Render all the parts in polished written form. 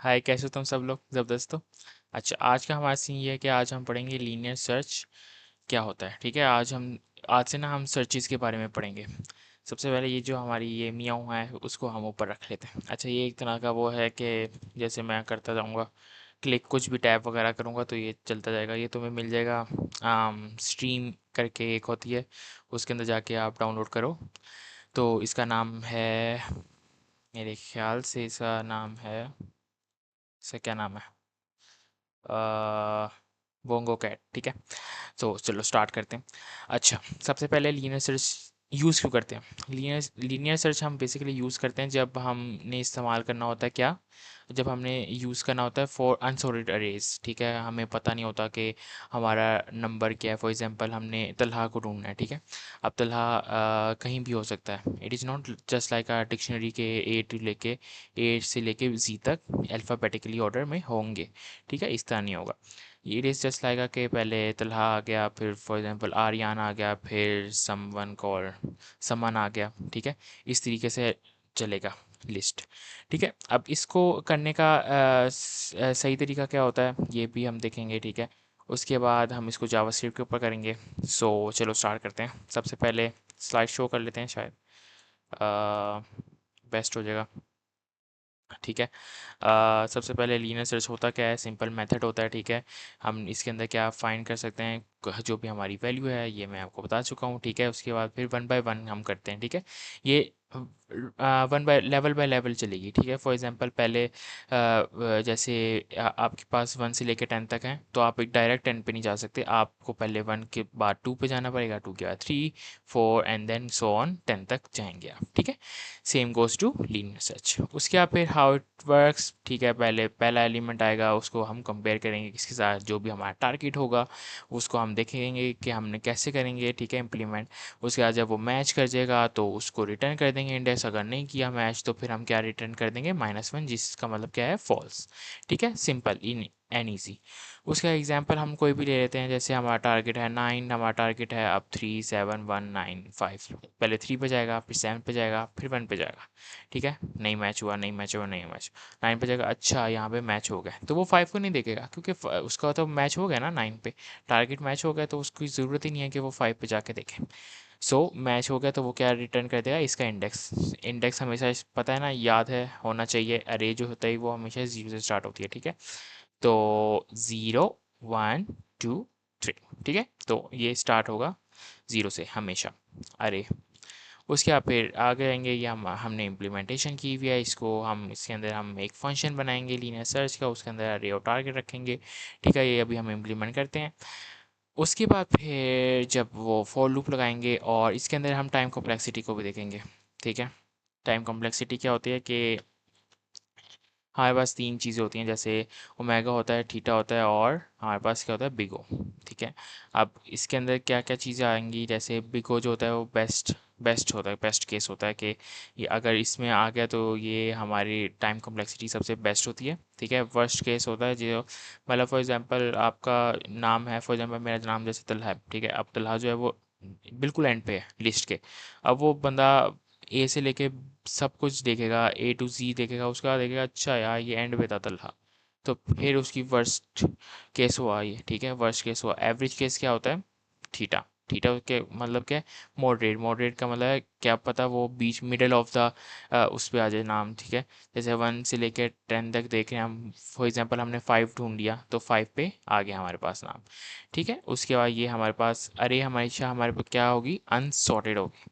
हाय, कैसे हो तुम सब लोग? ज़बरदस्त हो। अच्छा, आज का हमारा सीन ये है कि आज हम पढ़ेंगे लीनियर सर्च क्या होता है। ठीक है, आज से ना हम सर्चेस के बारे में पढ़ेंगे। सबसे पहले ये जो हमारी ये मियाँ है उसको हम ऊपर रख लेते हैं। अच्छा, ये एक तरह का वो है कि जैसे मैं करता जाऊँगा, क्लिक कुछ भी टैप वगैरह करूँगा तो ये चलता जाएगा। ये तुम्हें मिल जाएगा स्ट्रीम करके एक होती है, उसके अंदर जाके आप डाउनलोड करो। तो इसका नाम है, मेरे ख्याल से इसका नाम है, इसका क्या नाम है, बोंगो कैट। ठीक है, तो चलो स्टार्ट करते हैं। अच्छा, सबसे पहले लीनियर सर्च यूज़ क्यों करते हैं? लीनियर सर्च हम बेसिकली यूज़ करते हैं जब हमने इस्तेमाल करना होता है क्या, जब हमने यूज़ करना होता है फॉर अनसॉर्टेड अरेज। ठीक है, हमें पता नहीं होता कि हमारा नंबर क्या है। फॉर एग्जांपल हमने तलहा को ढूंढना है। ठीक है, अब तलहा कहीं भी हो सकता है। It is not just like a dictionary के ए से लेके जी तक अल्फ़ाबेटिकली ऑर्डर में होंगे। ठीक है, इस तरह नहीं होगा। इट इज़ जस्ट लाइक कि पहले तलहा आ गया, फिर फॉर एग्जांपल आर्यन आ गया, फिर समवन कॉल समन आ गया। ठीक है, इस तरीके से चलेगा लिस्ट। ठीक है, अब इसको करने का सही तरीका क्या होता है ये भी हम देखेंगे। ठीक है, उसके बाद हम इसको जावास्क्रिप्ट के ऊपर करेंगे। सो चलो स्टार्ट करते हैं। सबसे पहले स्लाइड शो कर लेते हैं, शायद बेस्ट हो जाएगा। ठीक है, सबसे पहले लीनियर सर्च होता क्या है, सिंपल मेथड होता है। ठीक है, हम इसके अंदर क्या फाइंड कर सकते हैं, जो भी हमारी वैल्यू है ये मैं आपको बता चुका हूँ। ठीक है, उसके बाद फिर वन बाय वन हम करते हैं। ठीक है, ये वन बाय लेवल चलेगी। ठीक है, फॉर एग्जांपल पहले जैसे आपके पास वन से लेकर टेन तक है, तो आप एक डायरेक्ट टेन पे नहीं जा सकते। आपको पहले वन के बाद टू पे जाना पड़ेगा, टू के बाद three, four and then so on, ten तक जाएंगे आप। ठीक है, same goes to linear search. उसके बाद फिर हाउ इट वर्क्स। ठीक है, पहले पहला एलिमेंट आएगा, उसको हम कंपेयर करेंगे किसके साथ, जो भी हमारा टारगेट होगा उसको हम देखेंगे कि हमने कैसे करेंगे। ठीक है, इम्प्लीमेंट। उसके बाद जब वो मैच कर जाएगा तो उसको रिटर्न कर देंगे इंडेक्स। अगर नहीं किया मैच तो फिर हम क्या रिटर्न कर देंगे, -1, जिसका मतलब क्या है, फॉल्स। ठीक है, सिंपल इन एन ईजी। उसका एग्जांपल हम कोई भी ले लेते हैं, जैसे हमारा टारगेट है 9, हमारा टारगेट है अब 3 7 1 9 5। पहले 3 पे जाएगा, फिर 7 पे जाएगा, फिर 1 पे जाएगा। ठीक है, नहीं मैच हुआ, नहीं मैच हुआ, नहीं मैच, 9 पे जाएगा। अच्छा, यहाँ पे मैच हो गया तो वो 5 को नहीं देखेगा, क्योंकि उसका तो मैच हो गया ना 9 पे, टारगेट मैच हो गया, तो उसकी ज़रूरत ही नहीं है कि वो 5 पे जाके देखे। सो मैच हो गया तो वो क्या रिटर्न कर देगा, इसका इंडेक्स। इंडेक्स हमेशा पता है ना, याद है, होना चाहिए। अरे जो होता है वो हमेशा जीरो से स्टार्ट होती है। ठीक है, तो 0 1 2 3। ठीक है, तो ये स्टार्ट होगा ज़ीरो से हमेशा, अरे। उसके बाद फिर आगे आएंगे, ये हमने इम्प्लीमेंटेशन की हुई है, इसको हम इसके अंदर हम एक फंक्शन बनाएंगे लीनियर सर्च का, उसके अंदर अरे और टारगेट रखेंगे। ठीक है, ये अभी हम इम्प्लीमेंट करते हैं। उसके बाद फिर जब वो फॉर लूप लगाएंगे और इसके अंदर हम टाइम कॉम्प्लेक्सिटी को भी देखेंगे। ठीक है, टाइम कॉम्प्लेक्सिटी क्या होती है कि हमारे पास तीन चीज़ें होती हैं, जैसे ओमेगा होता है, थीटा होता है, और हमारे पास क्या होता है, बिग ओ। ठीक है, अब इसके अंदर क्या क्या चीज़ें आएंगी, जैसे बिग ओ जो होता है वो बेस्ट बेस्ट होता है, बेस्ट केस होता है कि ये अगर इसमें आ गया तो ये हमारी टाइम कॉम्प्लेक्सिटी सबसे बेस्ट होती है। ठीक है, वर्स्ट केस होता है जो, मतलब फॉर एग्जांपल आपका नाम है, फॉर एग्जांपल मेरा नाम जैसे तलहा है। ठीक है, अब तलहा जो है वो बिल्कुल एंड पे है लिस्ट के। अब वो बंदा ए से लेके सब कुछ देखेगा, A to Z देखेगा, उसके बाद देखेगा अच्छा यार ये एंड पे था तलहा, तो फिर उसकी वर्स्ट केस हुआ ये। ठीक है, वर्स्ट केस हुआ। एवरेज केस क्या होता है, थीटा। थीटा के मतलब क्या है, मॉडरेट। मॉडरेट का मतलब है क्या पता वो बीच मिडल ऑफ द उस पे आ जाए नाम। ठीक है, जैसे 1 से लेकर 10 तक देख रहे हैं हम, फॉर एग्जांपल हमने 5 ढूंढ लिया तो 5 पे आ गया हमारे पास नाम। ठीक है, उसके बाद ये हमारे पास अरे हमेशा हमारे पास क्या होगी, अनसॉर्टेड होगी।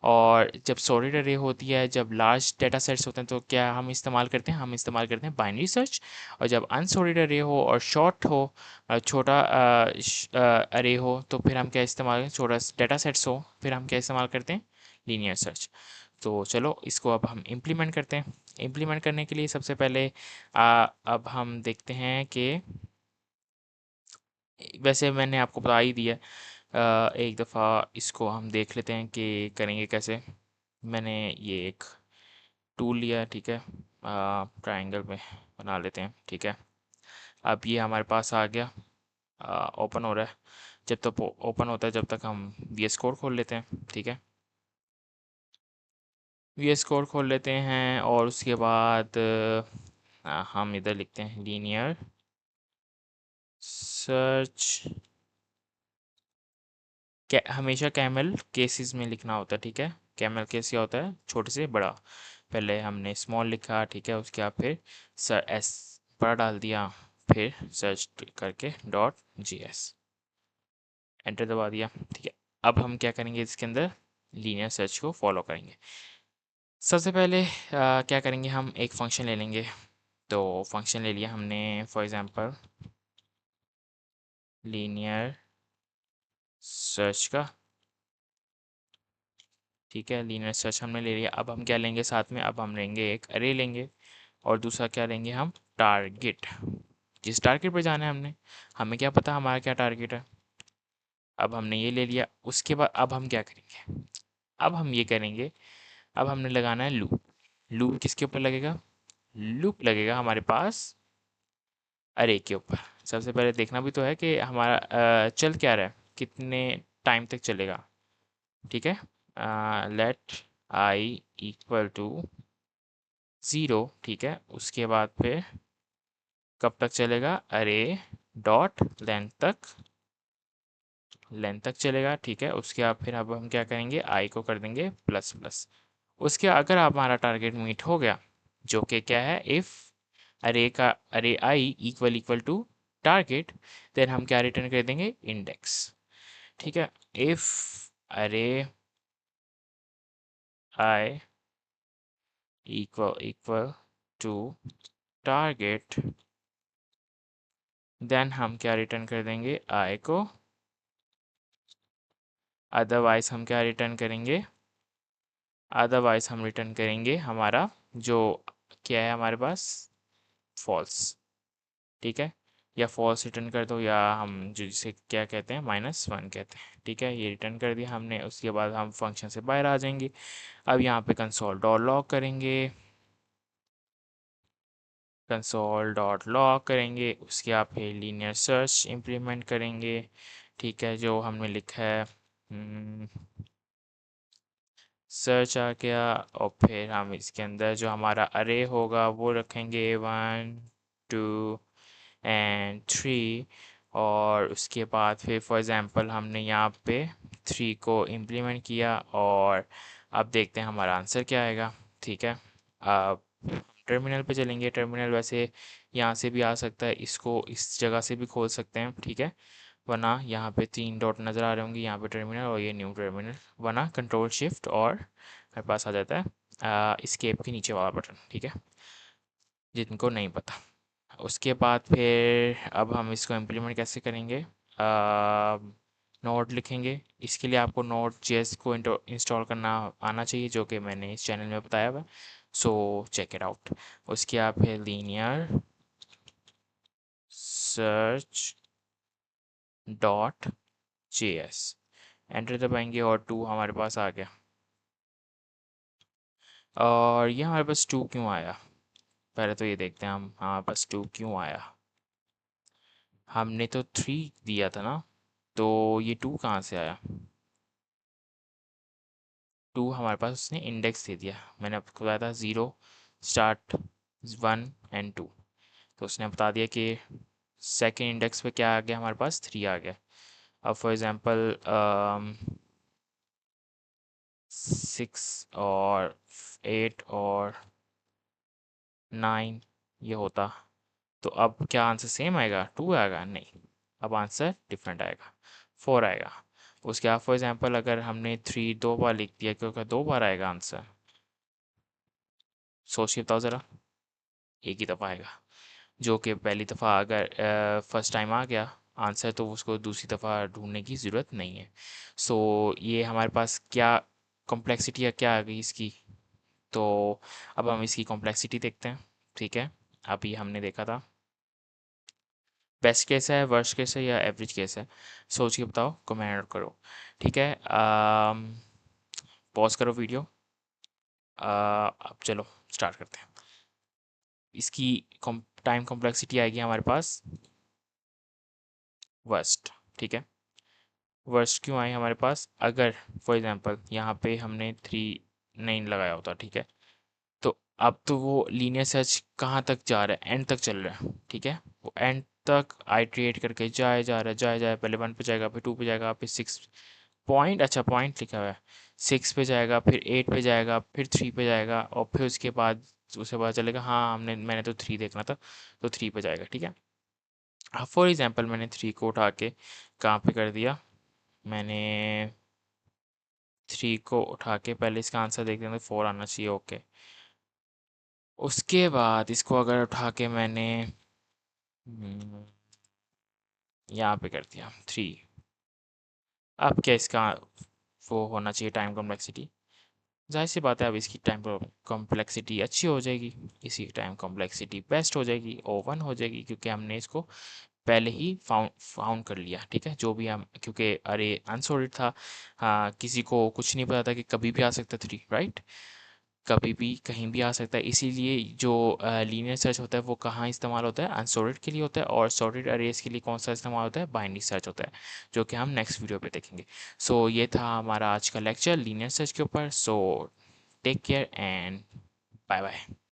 और जब सॉर्टेड अरे होती है, जब लार्ज डेटा सेट्स होते हैं, तो क्या हम इस्तेमाल करते हैं, हम इस्तेमाल करते हैं बाइनरी सर्च। और जब अनसॉर्टेड अरे हो और शॉर्ट हो, छोटा अरे हो, तो फिर हम क्या इस्तेमाल करते हैं, छोटा डेटा सेट्स हो, फिर हम क्या इस्तेमाल करते हैं, लीनियर सर्च। तो चलो इसको अब हम इम्प्लीमेंट करते हैं। इम्प्लीमेंट करने के लिए सबसे पहले अब हम देखते हैं कि, वैसे मैंने आपको बता ही दिया। एक दफ़ा इसको हम देख लेते हैं कि करेंगे कैसे। मैंने ये एक टूल लिया है। ठीक है, ट्रायंगल में बना लेते हैं। ठीक है, अब ये हमारे पास आ गया, ओपन हो रहा है। जब तक ओपन होता है जब तक हम वी एस कोड खोल लेते हैं। ठीक है, वी एस कोड खोल लेते हैं और उसके बाद हम इधर लिखते हैं लीनियर सर्च, हमेशा कैमल केसेस में लिखना होता है, ठीक है। कैमल केस क्या होता है, छोटे से बड़ा। पहले हमने स्मॉल लिखा, ठीक है, उसके बाद फिर सर एस बड़ा डाल दिया, फिर सर्च करके .js, एंटर दबा दिया, ठीक है। अब हम क्या करेंगे, इसके अंदर लीनियर सर्च को फॉलो करेंगे। सबसे पहले क्या करेंगे, हम एक फंक्शन ले लेंगे। तो फंक्शन ले लिया हमने, फॉर एग्जांपल लीनियर सर्च का, ठीक है। लीनियर सर्च हमने ले लिया। अब हम क्या लेंगे साथ में, अब हम लेंगे एक अरे लेंगे, और दूसरा क्या लेंगे हम, टारगेट। जिस टारगेट पर जाना है हमने, हमें क्या पता हमारा क्या टारगेट है। अब हमने ये ले लिया, उसके बाद अब हम क्या करेंगे, अब हम ये करेंगे, अब हमने लगाना है लूप। लूप किसके ऊपर लगेगा, लूप लगेगा हमारे पास अरे के ऊपर। सबसे पहले देखना भी तो है कि हमारा चल क्या रहा है, कितने टाइम तक चलेगा, ठीक है। लेट आई इक्वल टू 0, ठीक है। उसके बाद फिर कब तक चलेगा, अरे डॉट लेंथ तक चलेगा, ठीक है। उसके बाद फिर अब हम क्या करेंगे, आई को कर देंगे प्लस प्लस। उसके अगर हमारा टारगेट मीट हो गया, जो कि क्या है, if array I equal equal to target, then हम क्या रिटर्न कर देंगे, इंडेक्स, ठीक है। If array I equal equal to target, then हम क्या रिटर्न कर देंगे, आई को। अदरवाइज हम क्या रिटर्न करेंगे, अदरवाइज हम रिटर्न करेंगे हमारा जो क्या है हमारे पास, फॉल्स, ठीक है। या फॉल्स रिटर्न कर दो, या हम जो जिसे क्या कहते हैं, -1 कहते हैं, ठीक है। ये रिटर्न कर दिया हमने। उसके बाद हम फंक्शन से बाहर आ जाएंगे। अब यहाँ पे कंसोल डॉट लॉग करेंगे, कंसोल डॉट लॉग करेंगे। उसके बाद फिर लीनियर सर्च इम्प्लीमेंट करेंगे, ठीक है, जो हमने लिखा है। सर्च आ गया, और फिर हम इसके अंदर जो हमारा अरे होगा वो रखेंगे 1 2 एंड 3। और उसके बाद फिर फॉर एग्ज़ाम्पल हमने यहाँ पे 3 को इम्प्लीमेंट किया, और अब देखते हैं हमारा आंसर क्या आएगा, ठीक है। अब टर्मिनल पे चलेंगे। टर्मिनल वैसे यहाँ से भी आ सकता है, इसको इस जगह से भी खोल सकते हैं, ठीक है। वरना यहाँ पे 3 डॉट नज़र आ रहे होंगे, यहाँ पे टर्मिनल और ये न्यू टर्मिनल। वरना कंट्रोल शिफ्ट और मेरे पास आ जाता है स्केप के नीचे वाला बटन, ठीक है, जिनको नहीं पता। उसके बाद फिर अब हम इसको इम्प्लीमेंट कैसे करेंगे, नोड लिखेंगे। इसके लिए आपको नोड जेएस को इंस्टॉल करना आना चाहिए, जो कि मैंने इस चैनल में बताया हुआ है, सो चेक इट आउट। उसके बाद फिर लीनियर सर्च .js, एंटर दबाएंगे और 2 हमारे पास आ गया। और ये हमारे पास 2 क्यों आया, पहले तो ये देखते हैं हम हमारे पास 2 क्यों आया। हमने तो 3 दिया था ना, तो ये 2 कहाँ से आया। 2 हमारे पास उसने इंडेक्स दे दिया। मैंने आपको बताया था 0 स्टार्ट 1 एंड 2, तो उसने बता दिया कि सेकेंड इंडेक्स पे क्या आ गया, हमारे पास 3 आ गया। अब फॉर एग्ज़ाम्पल 6 और 8 और 9 ये होता, तो अब क्या आंसर सेम आएगा, 2 आएगा, नहीं, अब आंसर डिफरेंट आएगा, 4 आएगा। उसके बाद फॉर एग्जांपल अगर हमने 3 2 बार लिख दिया, क्योंकि 2 बार आएगा आंसर, सोच के बताओ ज़रा, एक ही दफ़ा आएगा। जो कि पहली दफ़ा अगर फर्स्ट टाइम आ गया आंसर, तो उसको दूसरी दफ़ा ढूंढने की ज़रूरत नहीं है। सो ये हमारे पास क्या कॉम्प्लेक्सिटी है, क्या आ गई इसकी। तो अब हम इसकी कॉम्प्लेक्सिटी देखते हैं, ठीक है। अभी हमने देखा था बेस्ट केस है, वर्स्ट केस है, या एवरेज केस है, सोच के बताओ, कमेंट करो, ठीक है। पॉज करो वीडियो। अब चलो स्टार्ट करते हैं। इसकी टाइम कॉम्प्लेक्सिटी आएगी हमारे पास वर्स्ट, ठीक है। वर्स्ट क्यों आई हमारे पास, अगर फॉर एग्जांपल यहाँ पे हमने 3 नहीं लगाया होता, ठीक है, तो अब तो वो लीनियर सर्च कहाँ तक जा रहा है, एंड तक चल रहा है, ठीक है। वो एंड तक आइट्रेट करके जाए जा रहा है, जाए जाए, पहले 1 पे जाएगा, फिर 2 पे जाएगा, फिर 6 पॉइंट, अच्छा पॉइंट लिखा हुआ है, 6 पे जाएगा, फिर 8 पे जाएगा, फिर 3 पे जाएगा, और फिर उसके बाद उसे पता चलेगा हाँ मैंने तो 3 देखना था, तो 3 पे जाएगा, ठीक है। अब फॉर एग्जांपल मैंने 3 को उठा के कहाँ पे कर दिया, मैंने 3 को उठा के पहले इसका आंसर देखते हैं तो 4 आना चाहिए, ओके। उसके बाद इसको अगर उठा के मैंने यहाँ पे कर दिया 3, अब क्या इसका वो होना चाहिए टाइम कॉम्प्लेक्सिटी, जाहिर सी बात है अब इसकी टाइम कॉम्प्लेक्सिटी अच्छी हो जाएगी, इसी टाइम कॉम्प्लेक्सिटी बेस्ट हो जाएगी, O1 हो जाएगी, क्योंकि हमने इसको पहले ही फाउंड फाउंड कर लिया, ठीक है। जो भी हम, क्योंकि अरे अनसॉर्टेड था, हाँ किसी को कुछ नहीं पता था कि कभी भी आ सकता 3, राइट, कभी भी कहीं भी आ सकता है। इसीलिए जो लीनियर सर्च होता है वो कहाँ इस्तेमाल होता है, अनसॉर्टेड के लिए होता है, और सॉर्टेड अरेज के लिए कौन सा इस्तेमाल होता है, बाइनरी सर्च होता है, जो कि हम नेक्स्ट वीडियो पे देखेंगे। सो ये था हमारा आज का लेक्चर लीनियर सर्च के ऊपर। So take care and bye bye.